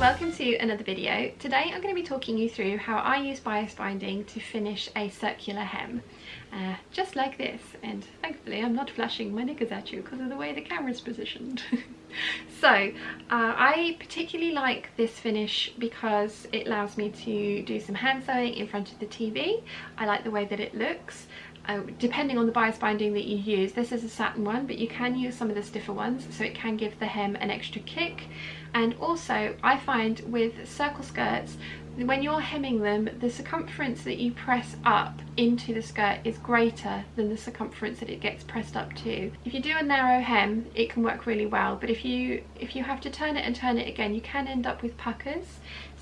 welcome to another video. Today I'm going to be talking you through how I use bias binding to finish a circular hem. Just like this, and thankfully I'm not flashing my knickers at you because of the way the camera's positioned. So I particularly like this finish because it allows me to do some hand sewing in front of the TV. I like the way that it looks. Depending on the bias binding that you use, this is a satin one, but you can use some of the stiffer ones, so it can give the hem an extra kick. And also I find with circle skirts, when you're hemming them, the circumference that you press up into the skirt is greater than the circumference that it gets pressed up to. If you do a narrow hem, it can work really well, but if you have to turn it and turn it again, you can end up with puckers.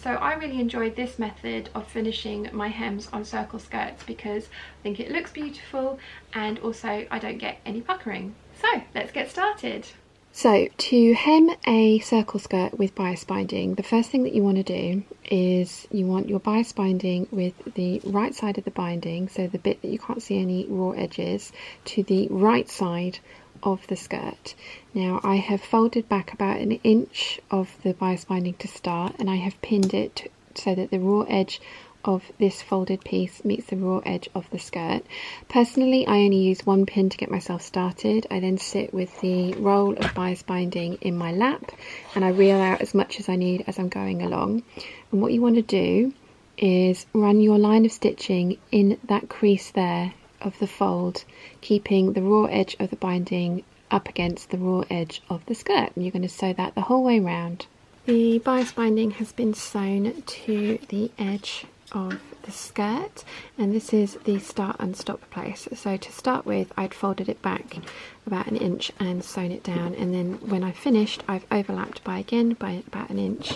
So I really enjoyed this method of finishing my hems on circle skirts because I think it looks beautiful and also I don't get any puckering. So let's get started. So to hem a circle skirt with bias binding, the first thing that you want to do is you want your bias binding with the right side of the binding, so the bit that you can't see any raw edges, to the right side of the skirt. Now I have folded back about an inch of the bias binding to start, and I have pinned it so that the raw edge of this folded piece meets the raw edge of the skirt. Personally, I only use one pin to get myself started. I then sit with the roll of bias binding in my lap and I reel out as much as I need as I'm going along. And what you want to do is run your line of stitching in that crease there of the fold, keeping the raw edge of the binding up against the raw edge of the skirt, and you're going to sew that the whole way round. The bias binding has been sewn to the edge of the skirt, and this is the start and stop place. So to start with, I'd folded it back about an inch and sewn it down, and then when I finished, I've overlapped by about an inch.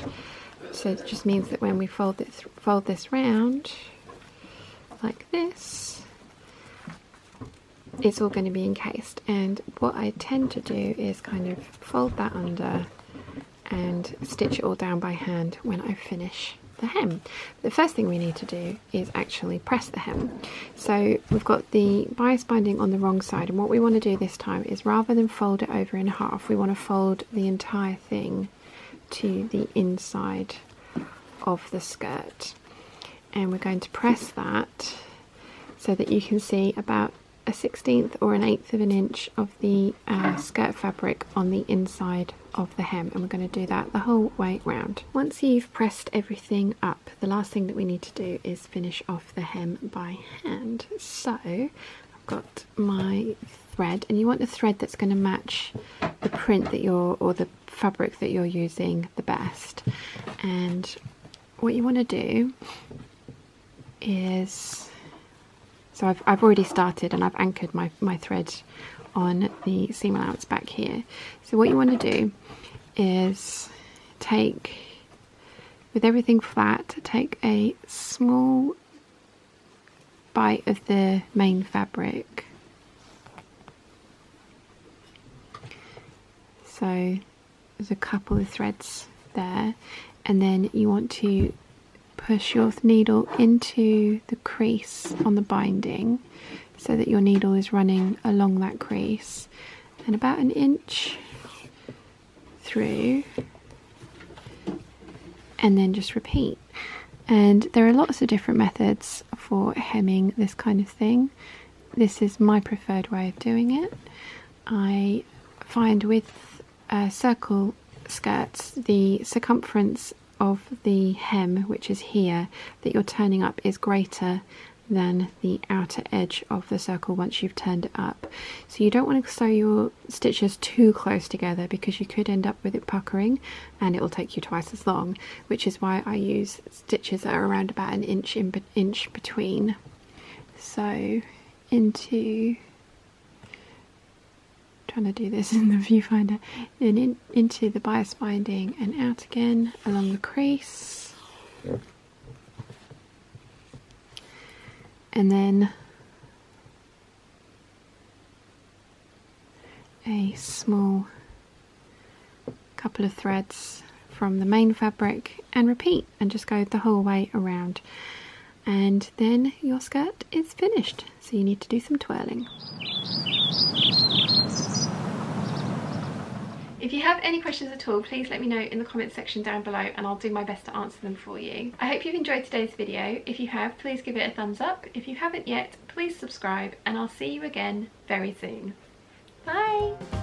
So it just means that when we fold this round like this, it's all going to be encased. And what I tend to do is kind of fold that under and stitch it all down by hand when I finish the hem. The first thing we need to do is actually press the hem. So we've got the bias binding on the wrong side, and what we want to do this time is, rather than fold it over in half, we want to fold the entire thing to the inside of the skirt, and we're going to press that so that you can see about a 1/16 or an 1/8 of an inch of the skirt fabric on the inside of the hem, and we're going to do that the whole way round. Once you've pressed everything up, the last thing that we need to do is finish off the hem by hand. So I've got my thread, and you want a thread that's going to match the print that or the fabric that you're using the best. And what you want to do is, so I've already started and I've anchored my thread on the seam allowance back here. So what you want to do is take, with everything flat, take a small bite of the main fabric. So there's a couple of threads there, and then you want to push your needle into the crease on the binding so that your needle is running along that crease, and about an inch through, and then just repeat. And there are lots of different methods for hemming this kind of thing. This is my preferred way of doing it. I find with circle skirts, the circumference of the hem, which is here, that you're turning up is greater than the outer edge of the circle once you've turned it up. So you don't want to sew your stitches too close together because you could end up with it puckering and it will take you twice as long, which is why I use stitches that are around about an inch between. So into, trying to do this in the viewfinder, and into the bias binding and out again along the crease, and then a small couple of threads from the main fabric, and repeat, and just go the whole way around, and then your skirt is finished. So you need to do some twirling. If you have any questions at all, please let me know in the comments section down below and I'll do my best to answer them for you. I hope you've enjoyed today's video. If you have, please give it a thumbs up. If you haven't yet, please subscribe and I'll see you again very soon. Bye!